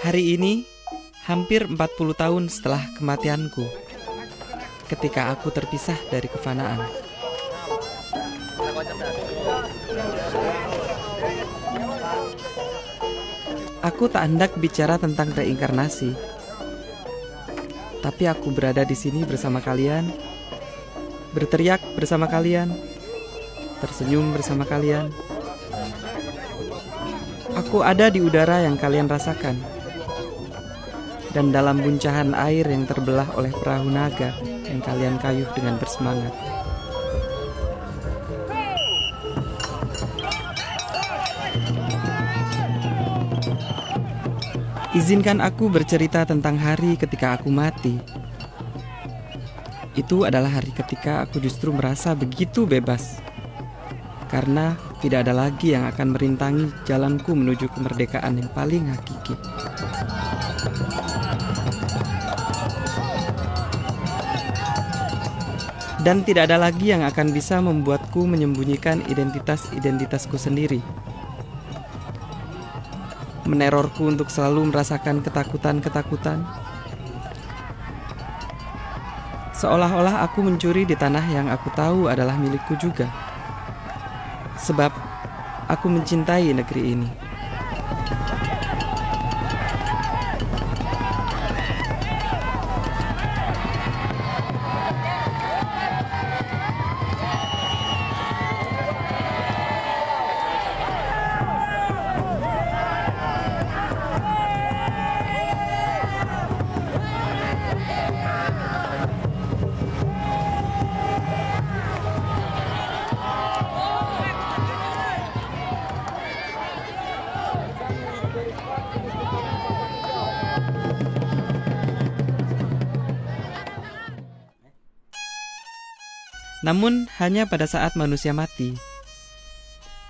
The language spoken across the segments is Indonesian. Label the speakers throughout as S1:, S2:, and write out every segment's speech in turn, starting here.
S1: Hari ini, hampir 40 tahun setelah kematianku, ketika aku terpisah dari kefanaan. Aku tak hendak bicara tentang reinkarnasi, tapi aku berada di sini bersama kalian, berteriak bersama kalian, tersenyum bersama kalian. Aku ada di udara yang kalian rasakan, dan dalam guncahan air yang terbelah oleh perahu naga yang kalian kayuh dengan bersemangat. Izinkan aku bercerita tentang hari ketika aku mati. Itu adalah hari ketika aku justru merasa begitu bebas, karena tidak ada lagi yang akan merintangi jalanku menuju kemerdekaan yang paling hakiki. Dan tidak ada lagi yang akan bisa membuatku menyembunyikan identitas-identitasku sendiri, menerorku untuk selalu merasakan ketakutan-ketakutan, seolah-olah aku mencuri di tanah yang aku tahu adalah milikku juga. Sebab aku mencintai negeri ini. Namun hanya pada saat manusia mati,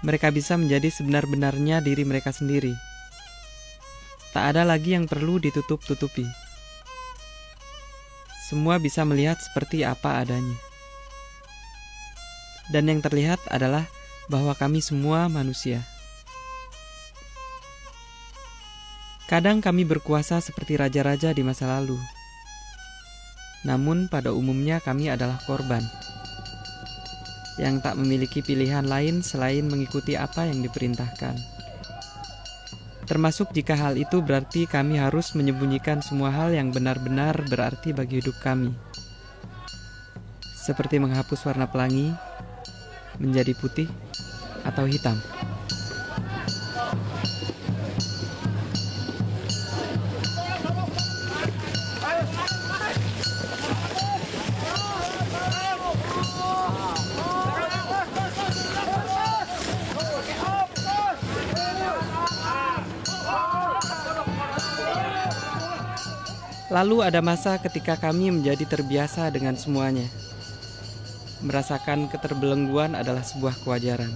S1: mereka bisa menjadi sebenar-benarnya diri mereka sendiri. Tak ada lagi yang perlu ditutup-tutupi. Semua bisa melihat seperti apa adanya. Dan yang terlihat adalah bahwa kami semua manusia. Kadang kami berkuasa seperti raja-raja di masa lalu. Namun pada umumnya kami adalah korban yang tak memiliki pilihan lain selain mengikuti apa yang diperintahkan. Termasuk jika hal itu berarti kami harus menyembunyikan semua hal yang benar-benar berarti bagi hidup kami. Seperti menghapus warna pelangi menjadi putih atau hitam. Lalu ada masa ketika kami menjadi terbiasa dengan semuanya. Merasakan keterbelengguan adalah sebuah kewajaran.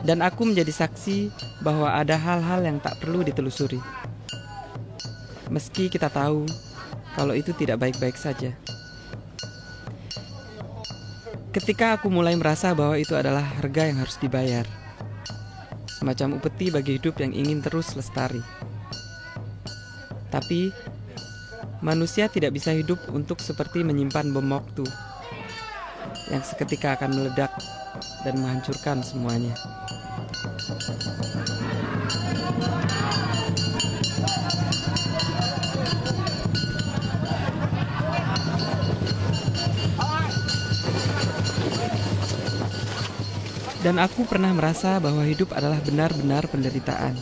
S1: Dan aku menjadi saksi bahwa ada hal-hal yang tak perlu ditelusuri. Meski kita tahu kalau itu tidak baik-baik saja. Ketika aku mulai merasa bahwa itu adalah harga yang harus dibayar. Semacam upeti bagi hidup yang ingin terus lestari. Tapi, manusia tidak bisa hidup untuk seperti menyimpan bom waktu yang seketika akan meledak dan menghancurkan semuanya. Dan aku pernah merasa bahwa hidup adalah benar-benar penderitaan.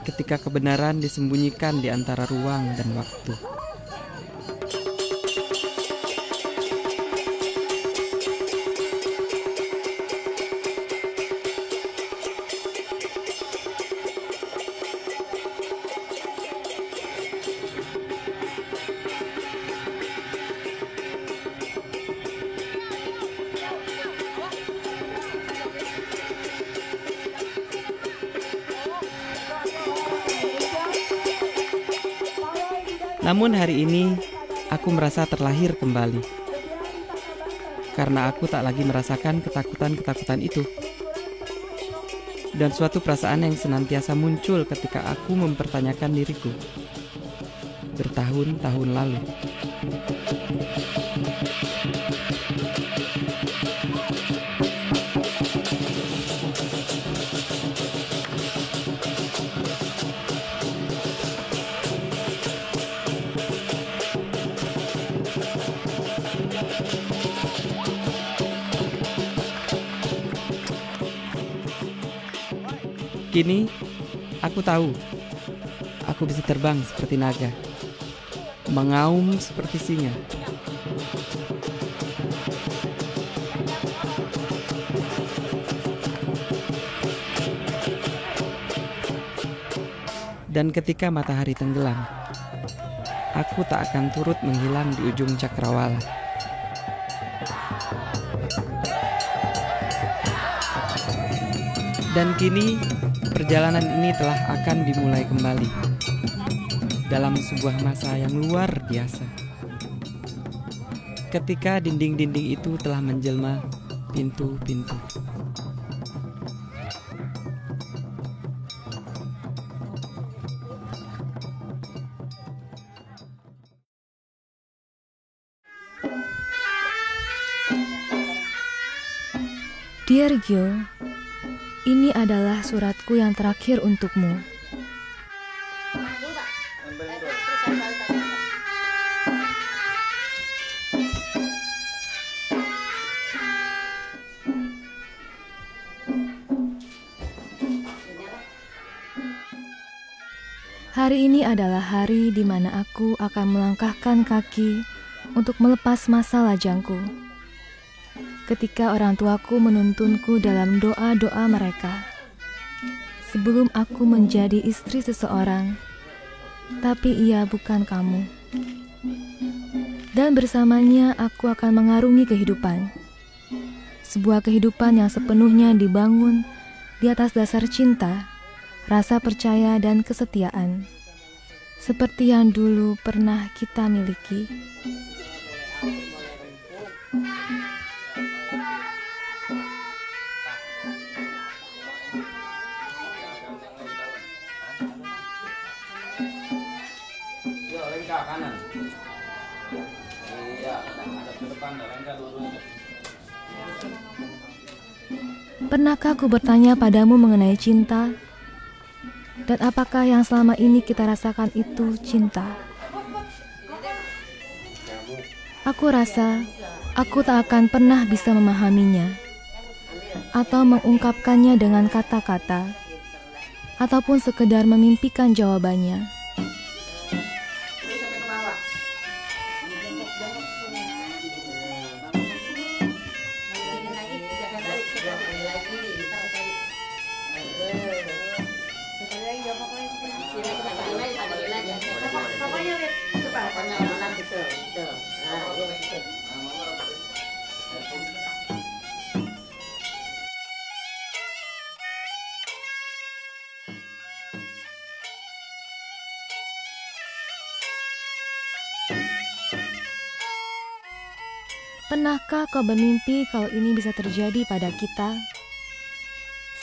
S1: Ketika kebenaran disembunyikan di antara ruang dan waktu. Namun hari ini, aku merasa terlahir kembali. Karena aku tak lagi merasakan ketakutan-ketakutan itu. dan suatu perasaan yang senantiasa muncul ketika aku mempertanyakan diriku bertahun-tahun lalu. Kini, aku tahu, aku bisa terbang seperti naga, mengaum seperti singa. Dan ketika matahari tenggelam, aku tak akan turut menghilang di ujung cakrawala. Dan kini, perjalanan ini telah akan dimulai kembali dalam sebuah masa yang luar biasa. Ketika dinding-dinding itu telah menjelma pintu-pintu.
S2: Dear Gyo, ini adalah suratku yang terakhir untukmu. Hari ini adalah hari di mana aku akan melangkahkan kaki untuk melepas masa lajangku. Ketika orang tuaku menuntunku dalam doa-doa mereka, sebelum aku menjadi istri seseorang, tapi ia bukan kamu. Dan bersamanya aku akan mengarungi kehidupan. Sebuah kehidupan yang sepenuhnya dibangun di atas dasar cinta, rasa percaya dan kesetiaan, seperti yang dulu pernah kita miliki.
S3: Kanan. Iya, ada ke depan, ada lurus.
S2: Pernahkah aku bertanya padamu mengenai cinta? Dan apakah yang selama ini kita rasakan itu cinta? Aku rasa aku tak akan pernah bisa memahaminya atau mengungkapkannya dengan kata-kata ataupun sekedar memimpikan jawabannya. Pernahkah kau bermimpi kalau ini bisa terjadi pada kita?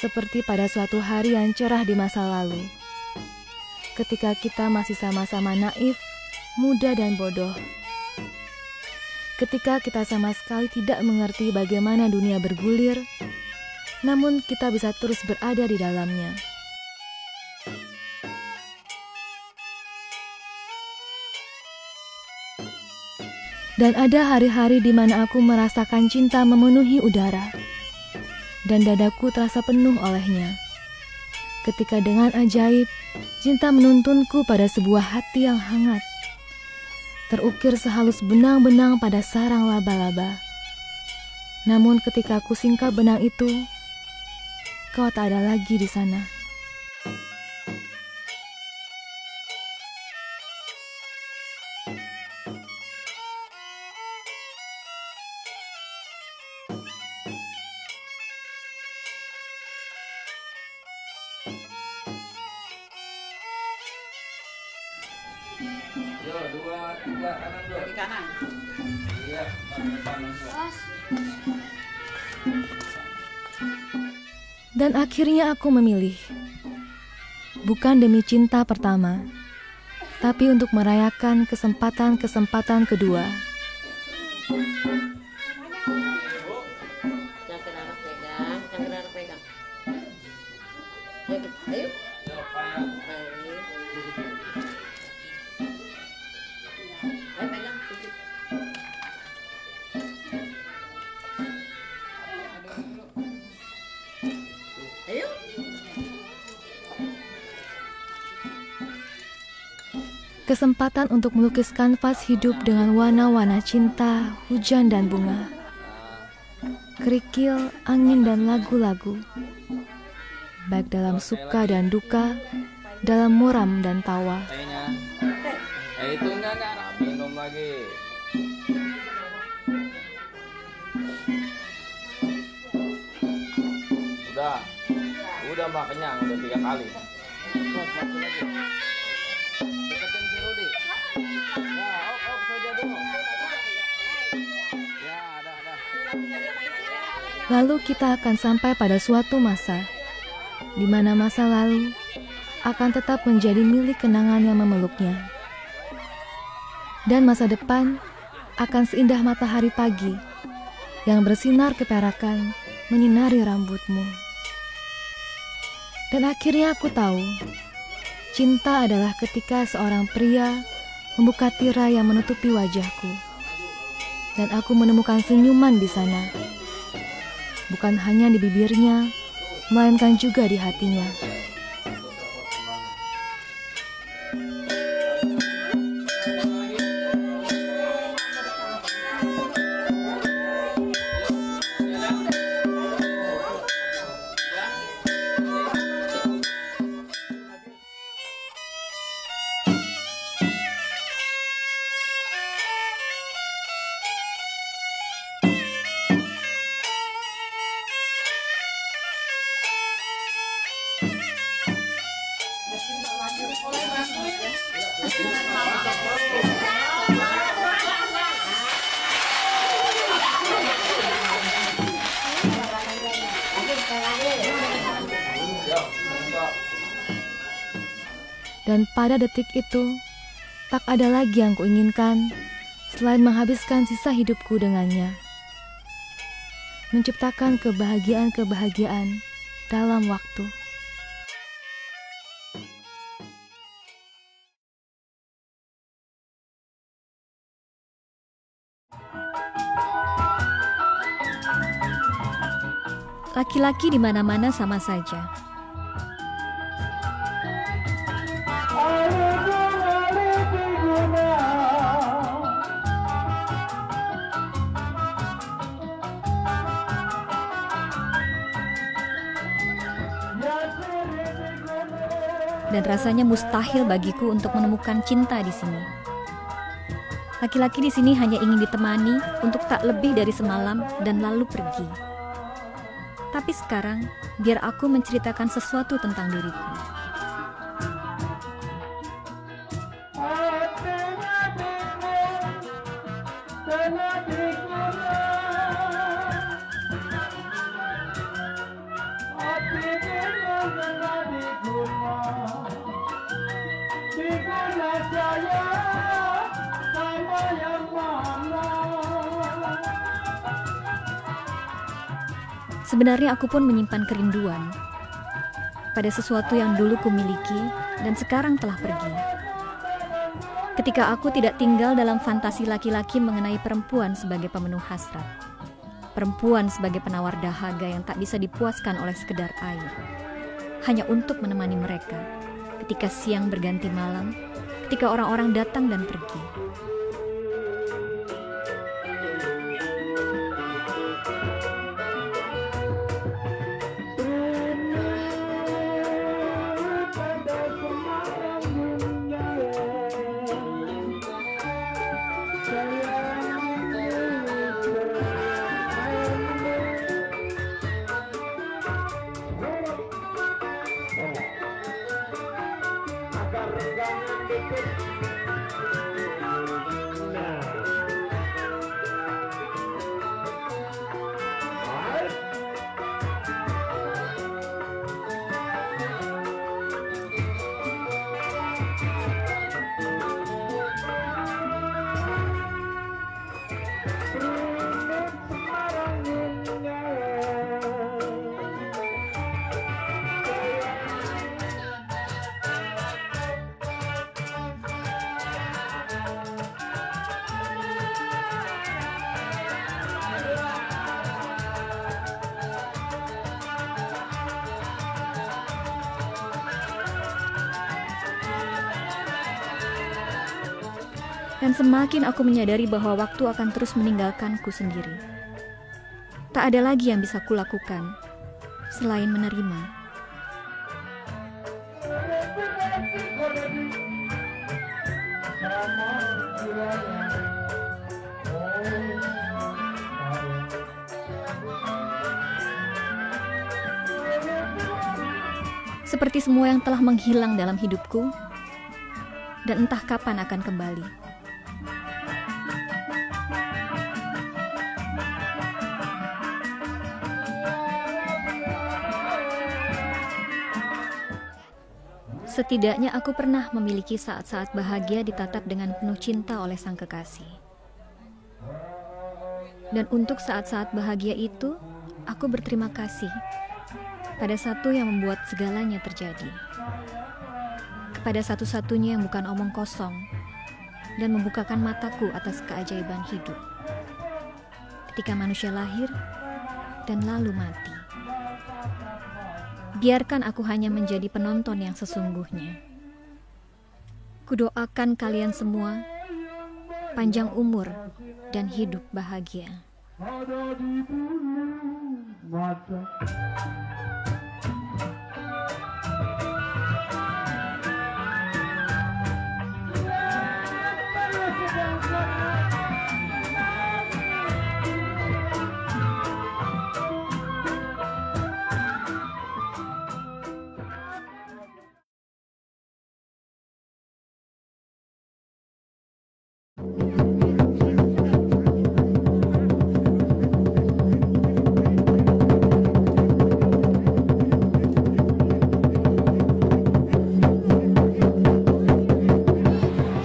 S2: Seperti pada suatu hari yang cerah di masa lalu, ketika kita masih sama-sama naif, muda dan bodoh. Ketika kita sama sekali tidak mengerti bagaimana dunia bergulir, namun kita bisa terus berada di dalamnya. Dan ada hari-hari di mana aku merasakan cinta memenuhi udara, dan dadaku terasa penuh olehnya. Ketika dengan ajaib, cinta menuntunku pada sebuah hati yang hangat, terukir sehalus benang-benang pada sarang laba-laba. Namun ketika aku singkap benang itu, kau tak ada lagi di sana.
S3: Yo, 2, 3, kanan 2. Kaki kanan. Iya, kanan 2.
S2: Dan akhirnya aku memilih, bukan demi cinta pertama, tapi untuk merayakan kesempatan-kesempatan kedua. Kesempatan untuk melukis kanvas hidup dengan warna-warna cinta, hujan dan bunga, kerikil, angin dan lagu-lagu, baik dalam suka dan duka, dalam muram dan tawa.
S4: Itu enggak minum lagi. Udah Mbak, kenyang udah 3 kali. Terus satu lagi. Deketin si Rudi. Ya, saja dulu. Ya, ada.
S2: Lalu kita akan sampai pada suatu masa, di mana masa lalu akan tetap menjadi milik kenangan yang memeluknya. Dan masa depan akan seindah matahari pagi yang bersinar keperakan menyinari rambutmu. Dan akhirnya aku tahu, cinta adalah ketika seorang pria membuka tirai yang menutupi wajahku. Dan aku menemukan senyuman di sana. Bukan hanya di bibirnya, melainkan juga di hatinya. Dan pada detik itu, tak ada lagi yang kuinginkan selain menghabiskan sisa hidupku dengannya. Menciptakan kebahagiaan-kebahagiaan dalam waktu.
S5: Laki-laki di mana-mana sama saja. Dan rasanya mustahil bagiku untuk menemukan cinta di sini. Laki-laki di sini hanya ingin ditemani untuk tak lebih dari semalam dan lalu pergi. Tapi sekarang, biar aku menceritakan sesuatu tentang diriku. Sebenarnya aku pun menyimpan kerinduan pada sesuatu yang dulu kumiliki dan sekarang telah pergi. Ketika aku tidak tinggal dalam fantasi laki-laki mengenai perempuan sebagai pemenuh hasrat, perempuan sebagai penawar dahaga yang tak bisa dipuaskan oleh sekedar air, hanya untuk menemani mereka ketika siang berganti malam, ketika orang-orang datang dan pergi. Dan semakin aku menyadari bahwa waktu akan terus meninggalkanku sendiri. Tak ada lagi yang bisa kulakukan selain menerima. Seperti semua yang telah menghilang dalam hidupku, dan entah kapan akan kembali. Setidaknya aku pernah memiliki saat-saat bahagia ditatap dengan penuh cinta oleh sang kekasih. Dan untuk saat-saat bahagia itu, aku berterima kasih pada satu yang membuat segalanya terjadi. Kepada satu-satunya yang bukan omong kosong dan membukakan mataku atas keajaiban hidup. Ketika manusia lahir dan lalu mati. Biarkan aku hanya menjadi penonton yang sesungguhnya. Kudoakan kalian semua panjang umur dan hidup bahagia.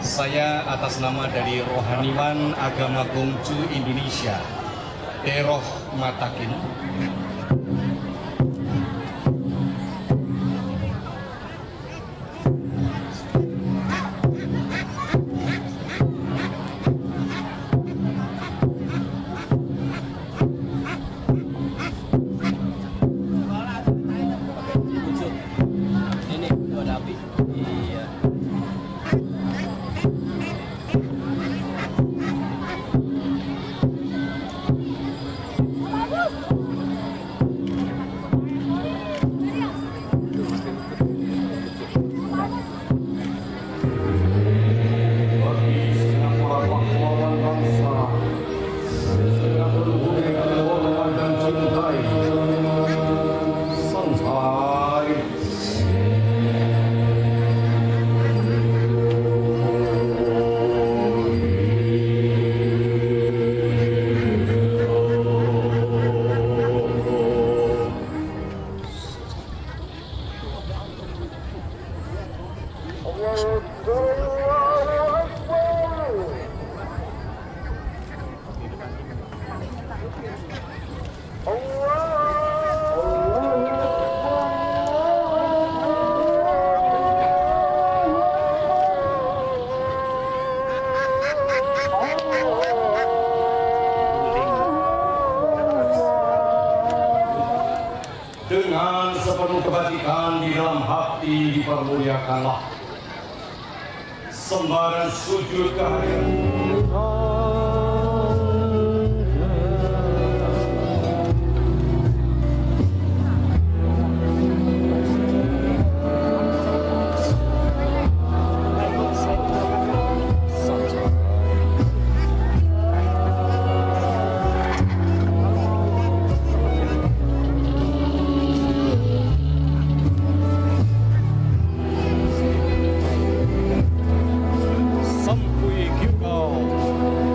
S6: Saya atas nama dari Rohaniwan Agama Gongju Indonesia, Deroh Matakin,
S4: Ini dua api. Iya.
S6: dengan sepenuh kebajikan di dalam hati dipermuliakanlah. Sembah dan sujud kehadiran Sampui Kyugao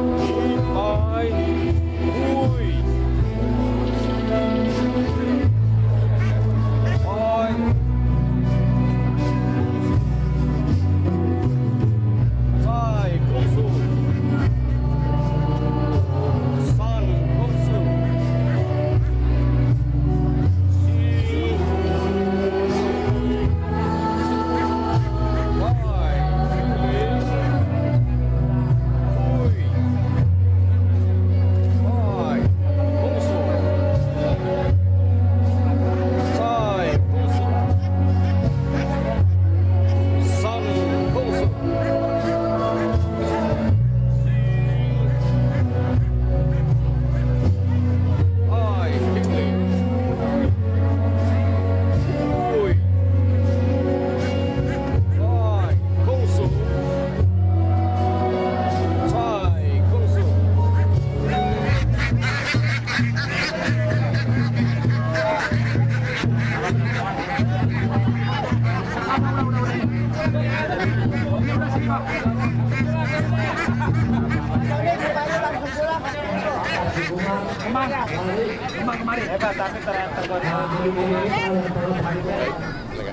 S4: Hebat, tapi ternyata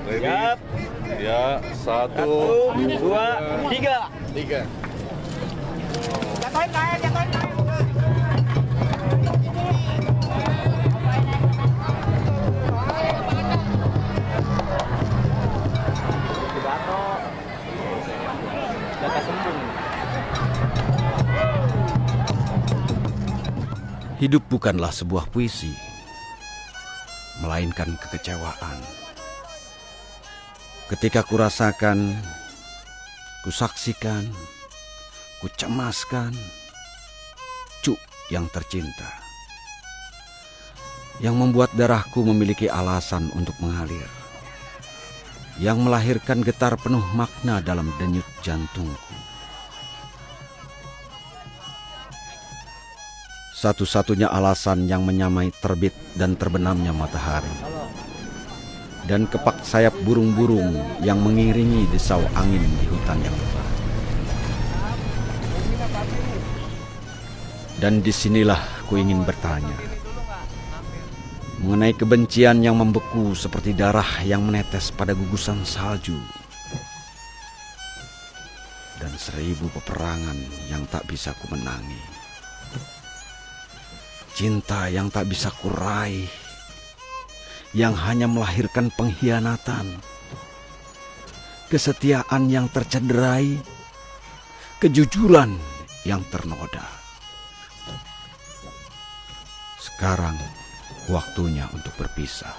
S6: Siap. Ya, 1,
S4: 2, 3.
S6: 3.
S7: Hidup bukanlah sebuah puisi, melainkan kekecewaan. Ketika kurasakan, kusaksikan, kucemaskan, Cuk yang tercinta, yang membuat darahku memiliki alasan untuk mengalir, yang melahirkan getar penuh makna dalam denyut jantungku. Satu-satunya alasan yang menyamai terbit dan terbenamnya matahari, dan kepak sayap burung-burung yang mengiringi desau angin di hutan yang lebat. Dan disinilah ku ingin bertanya mengenai kebencian yang membeku seperti darah yang menetes pada gugusan salju, dan 1000 peperangan yang tak bisa ku menangi. Cinta yang tak bisa kuraih, yang hanya melahirkan pengkhianatan, kesetiaan yang tercederai, kejujuran yang ternoda. Sekarang waktunya untuk berpisah.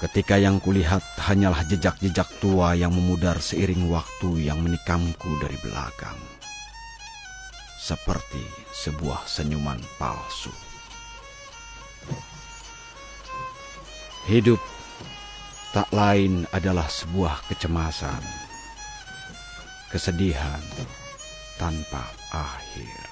S7: Ketika yang kulihat hanyalah jejak-jejak tua yang memudar seiring waktu yang menikamku dari belakang, seperti sebuah senyuman palsu. Hidup tak lain adalah sebuah kecemasan, kesedihan tanpa akhir.